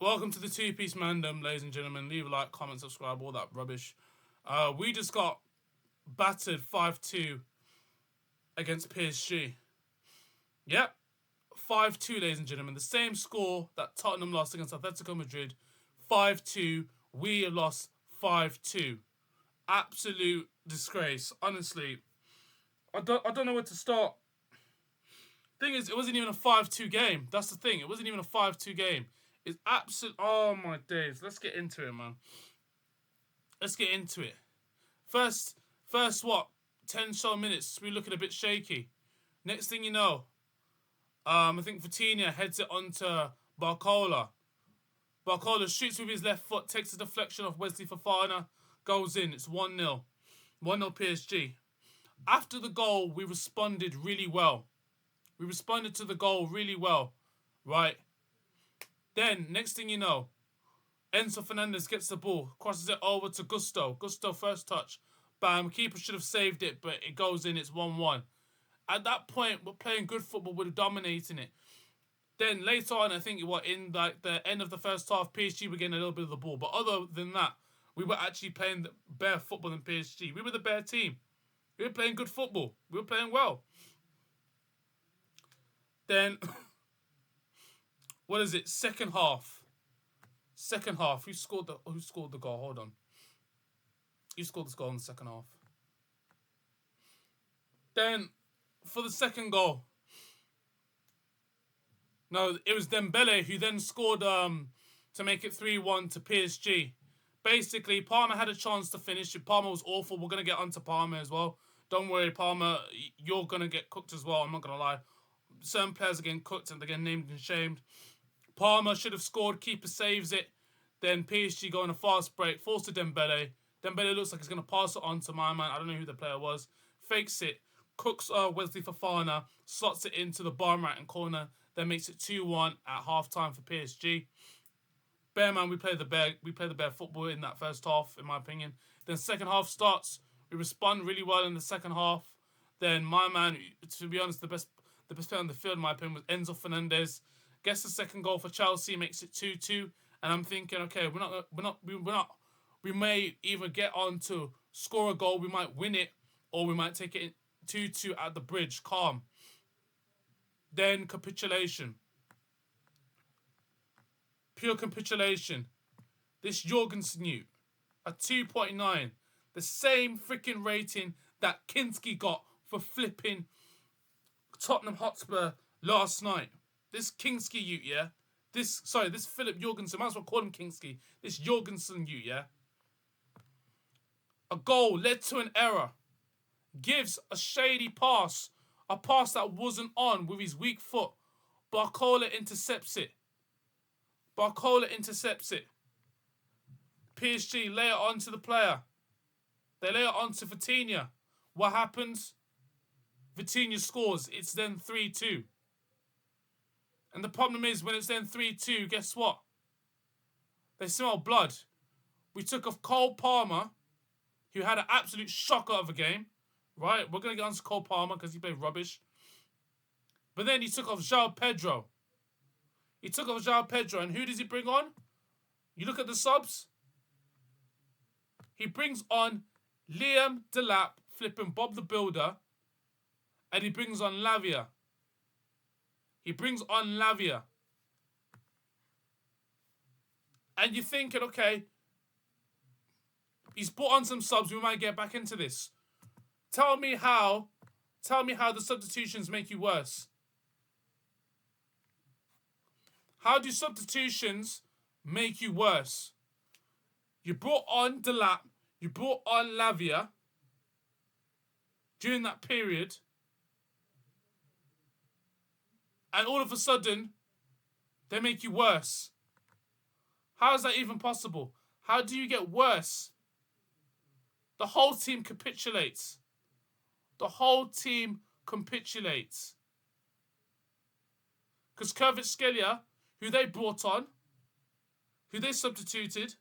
Welcome to the two-piece mandem, ladies and gentlemen. Leave a like, comment, subscribe, all that rubbish. We just got battered 5-2 against PSG. Yep, 5-2, ladies and gentlemen. The same score that Tottenham lost against Atletico Madrid. 5-2. We have lost 5-2. Absolute disgrace. Honestly, I don't know where to start. Thing is, it wasn't even a 5-2 game. That's the thing. It wasn't even a 5-2 game. It's absolute. Oh my days. Let's get into it, man. Let's get into it. First what? 10 minutes. We looking a bit shaky. Next thing you know, I think Vitinha heads it onto Barcola. Barcola shoots with his left foot, takes a deflection off Wesley Fofana, goes in. It's 1-0. 1-0 PSG. After the goal, we responded really well. We responded to the goal really well, right? Then, next thing you know, Enzo Fernandez gets the ball, crosses it over to Gusto. Gusto first touch. Bam, keeper should have saved it, but it goes in, it's 1-1. At that point, we're playing good football, we're dominating it. Then later on, I think in like the end of the first half, PSG were getting a little bit of the ball. But other than that, we were actually playing the better football than PSG. We were the better team. We were playing good football. We were playing well. Then, what is it? Second half. Who scored the goal? Hold on. Who scored this goal in the second half? Then, for the second goal. No, it was Dembele who then scored to make it 3-1 to PSG. Basically, Palmer had a chance to finish it. Palmer was awful. We're going to get onto Palmer as well. Don't worry, Palmer. You're going to get cooked as well. I'm not going to lie. Certain players are getting cooked and they're getting named and shamed. Palmer should have scored. Keeper saves it. Then PSG go on a fast break. Falls to Dembele. Dembele looks like he's going to pass it on to my man. I don't know who the player was. Fakes it. Cooks Wesley Fofana. Slots it into the bottom right hand corner. Then makes it 2-1 at half time for PSG. Bear man, we play the bear football in that first half, in my opinion. Then second half starts. We respond really well in the second half. Then my man, to be honest, the best player on the field, in my opinion, was Enzo Fernandez. Gets the second goal for Chelsea, makes it 2-2. And I'm thinking, okay, we may either get on to score a goal, we might win it, or we might take it 2-2 at the bridge. Calm. Then capitulation. Pure capitulation. This Jorgenson Ute, a 2.9. The same freaking rating that Kinski got for flipping Tottenham Hotspur last night. This Kinski Ute, yeah? This Philip Jorgenson, might as well call him Kinski. This Jorgenson Ute, yeah? A goal led to an error. Gives a shady pass. A pass that wasn't on with his weak foot. Barcola intercepts it. PSG lay it on to the player. They lay it on to Vitinha. What happens? Vitinha scores. It's then 3-2. And the problem is, when it's then 3-2, guess what? They smell blood. We took off Cole Palmer, who had an absolute shocker of a game. Right? We're going to get on to Cole Palmer because he played rubbish. But then he took off João Pedro. And who does he bring on? You look at the subs. He brings on Liam Delap, flipping Bob the Builder. And he brings on Lavia. And you're thinking, okay, he's brought on some subs. We might get back into this. Tell me how the substitutions make you worse. How do substitutions make you worse? You brought on Delap, you brought on Lavia during that period, and all of a sudden, they make you worse. How is that even possible? How do you get worse? The whole team capitulates. Because Kvaratskhelia, who they brought on, who they substituted,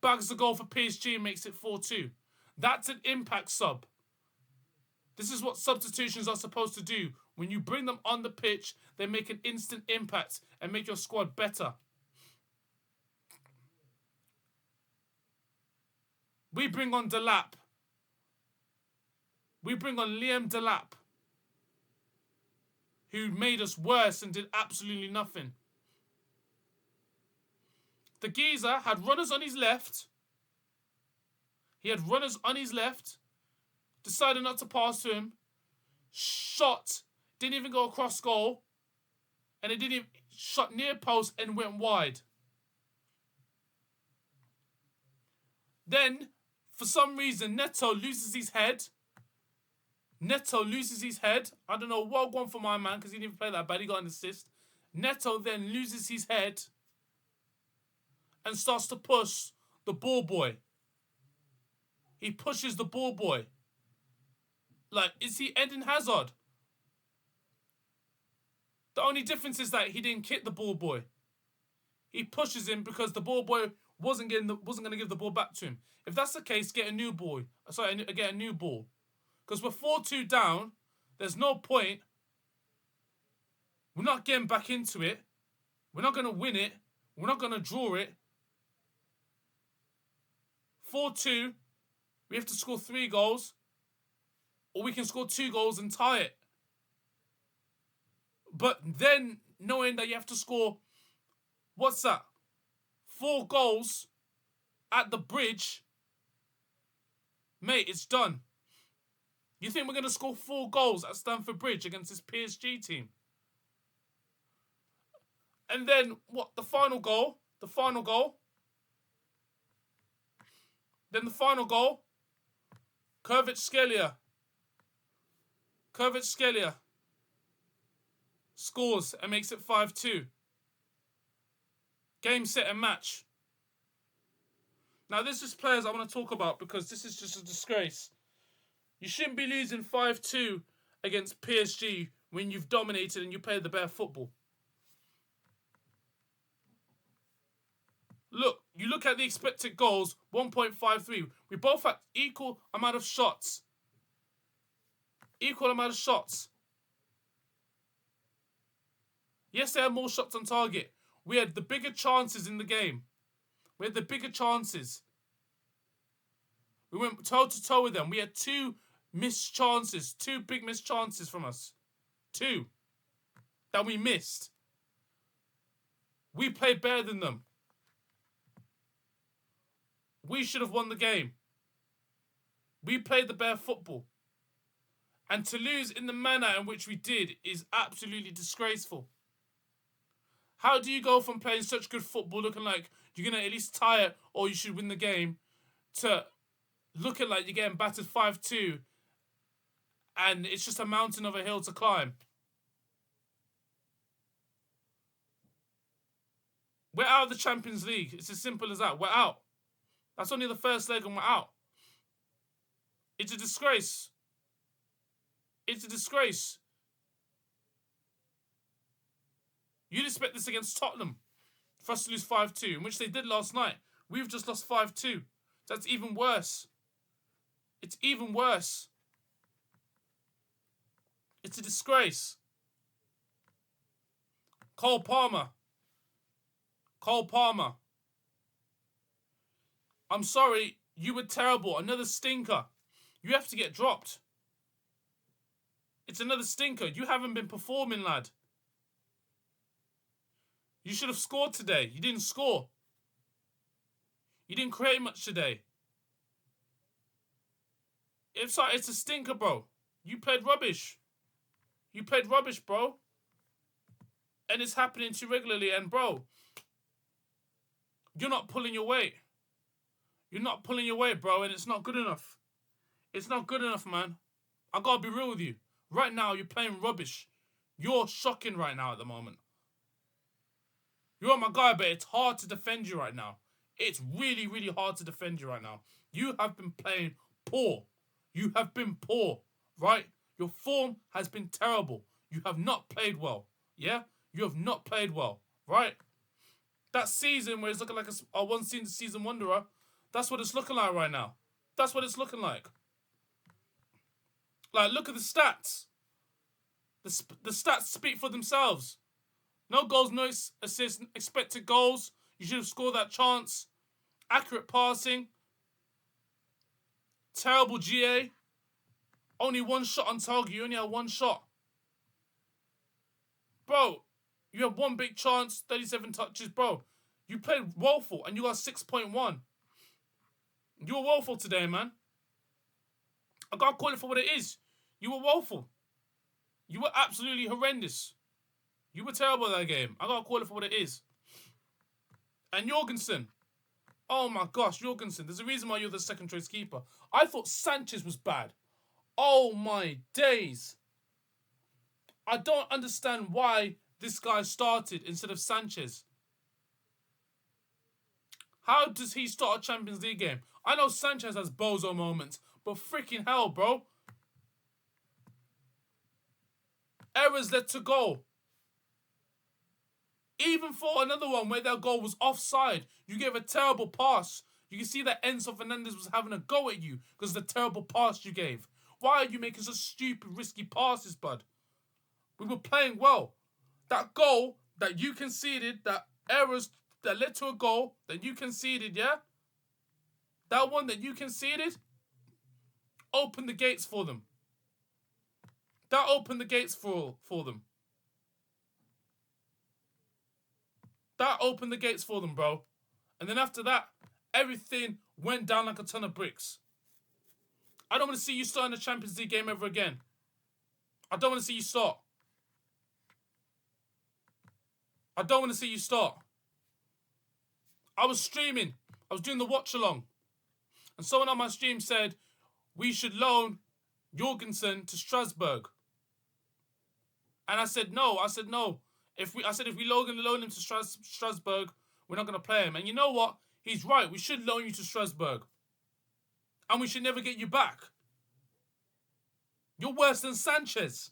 bags the goal for PSG and makes it 4-2. That's an impact sub. This is what substitutions are supposed to do When you bring them on the pitch, they make an instant impact and make your squad better. We bring on Delap. We bring on Liam Delap, who made us worse and did absolutely nothing. The geezer had runners on his left. He had runners on his left. Decided not to pass to him. Shot. Didn't even go across goal. And it didn't even... Shot near post and went wide. Then, for some reason, Neto loses his head. I don't know what won for my man because he didn't even play that bad. He got an assist. Neto then loses his head and starts to push the ball boy. He pushes the ball boy. Like, is he Eden Hazard? The only difference is that he didn't kick the ball boy. He pushes him because the ball boy wasn't going to give the ball back to him. If that's the case, get a new ball. Get a new ball. Because we're 4-2 down. There's no point. We're not getting back into it. We're not going to win it. We're not going to draw it. 4-2. We have to score 3 goals. Or we can score 2 goals and tie it. But then, knowing that you have to score, what's that? 4 goals at the bridge. Mate, it's done. You think we're going to score 4 goals at Stamford Bridge against this PSG team? And then, what? The final goal. Then the final goal. Kvaratskhelia scores and makes it 5-2. Game, set, and match. Now, this is players I want to talk about because this is just a disgrace. You shouldn't be losing 5-2 against PSG when you've dominated and you played the better football. Look, you look at the expected goals, 1.53. We both had equal amount of shots. Yes, they had more shots on target. We had the bigger chances in the game. We went toe-to-toe with them. We had 2 missed chances. 2 big missed chances from us. 2 that we missed. We played better than them. We should have won the game. We played the better football. And to lose in the manner in which we did is absolutely disgraceful. How do you go from playing such good football, looking like you're going to at least tie it or you should win the game, to looking like you're getting battered 5-2 and it's just a mountain of a hill to climb? We're out of the Champions League. It's as simple as that. We're out. That's only the first leg and we're out. It's a disgrace. You'd expect this against Tottenham for us to lose 5-2, in which they did last night. We've just lost 5-2. That's even worse. It's even worse. It's a disgrace. Cole Palmer. I'm sorry, you were terrible. Another stinker. You have to get dropped. It's another stinker. You haven't been performing, lad. You should have scored today. You didn't score. You didn't create much today. It's a stinker, bro. You played rubbish. Bro. And it's happening too regularly. And, bro, you're not pulling your weight. Bro, and it's not good enough. It's not good enough, man. I gotta be real with you. Right now, you're playing rubbish. You're shocking right now at the moment. You're my guy, but it's hard to defend you right now. It's really, really hard to defend you right now. You have been playing poor. Right? Your form has been terrible. You have not played well. Yeah? You have not played well. Right? That season where it's looking like a one-season wanderer, that's what it's looking like right now. That's what it's looking like. Like, look at the stats. The stats speak for themselves. No goals, no assists, expected goals. You should have scored that chance. Accurate passing. Terrible GA. Only one shot on target. You only had one shot. Bro, you had one big chance, 37 touches. Bro, you played woeful and you got 6.1. You were woeful today, man. I gotta call it for what it is. You were woeful. You were absolutely horrendous. You were terrible at that game. I gotta call it for what it is. And Jorgenson. Oh my gosh, Jorgenson. There's a reason why you're the second choice keeper. I thought Sanchez was bad. Oh my days. I don't understand why this guy started instead of Sanchez. How does he start a Champions League game? I know Sanchez has bozo moments, but freaking hell, bro. Errors led to goal. Even for another one where their goal was offside, you gave a terrible pass. You can see that Enzo Fernandez was having a go at you because of the terrible pass you gave. Why are you making such stupid, risky passes, bud? We were playing well. That goal that you conceded, that errors that led to a goal that you conceded, yeah? That one that you conceded opened the gates for them. That opened the gates for them. That opened the gates for them, bro. And then after that, everything went down like a ton of bricks. I don't want to see you start in a Champions League game ever again. I don't want to see you start. I don't want to see you start. I was streaming. I was doing the watch along. And someone on my stream said, we should loan Jorgenson to Strasbourg. And I said, no. I said, no. If we loan him to Strasbourg, we're not going to play him. And you know what? He's right. We should loan you to Strasbourg. And we should never get you back. You're worse than Sanchez.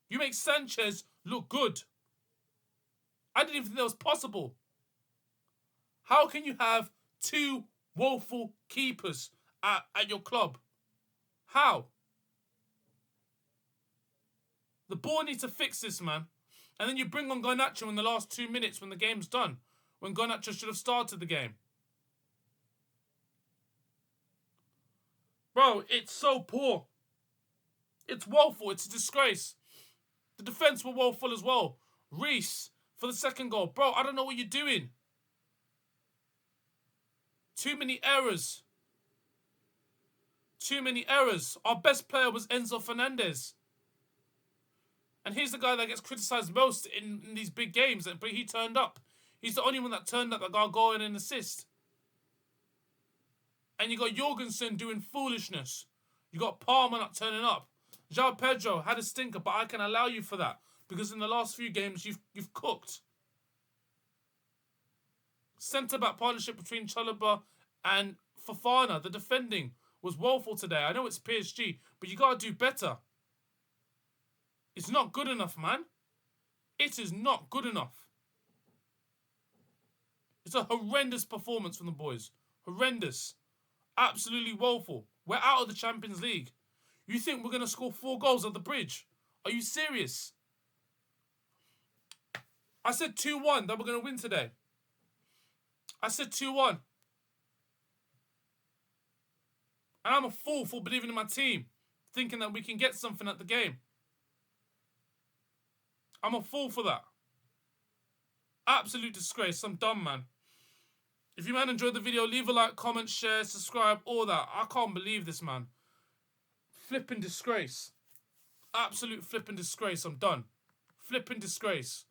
You make Sanchez look good. I didn't even think that was possible. How can you have two woeful keepers at your club? How? The board needs to fix this, man. And then you bring on Garnacho in the last 2 minutes when the game's done. When Garnacho should have started the game. Bro, it's so poor. It's woeful. It's a disgrace. The defence were woeful as well. Reece for the second goal. Bro, I don't know what you're doing. Too many errors. Too many errors. Our best player was Enzo Fernandez. And he's the guy that gets criticised most in these big games. But he turned up. He's the only one that turned up that got a goal and an assist. And you got Jorgenson doing foolishness. You got Palmer not turning up. João Pedro had a stinker, but I can allow you for that. Because in the last few games, you've cooked. Centre-back partnership between Chalobah and Fofana, the defending, was woeful today. I know it's PSG, but you got to do better. It's not good enough, man. It is not good enough. It's a horrendous performance from the boys. Horrendous. Absolutely woeful. We're out of the Champions League. You think we're going to score 4 goals at the bridge? Are you serious? I said 2-1 that we're going to win today. I said 2-1. And I'm a fool for believing in my team, thinking that we can get something at the game. I'm a fool for that. Absolute disgrace. I'm done, man. If you, man, enjoyed the video, leave a like, comment, share, subscribe, all that. I can't believe this, man. Flipping disgrace. Absolute flipping disgrace. I'm done. Flipping disgrace.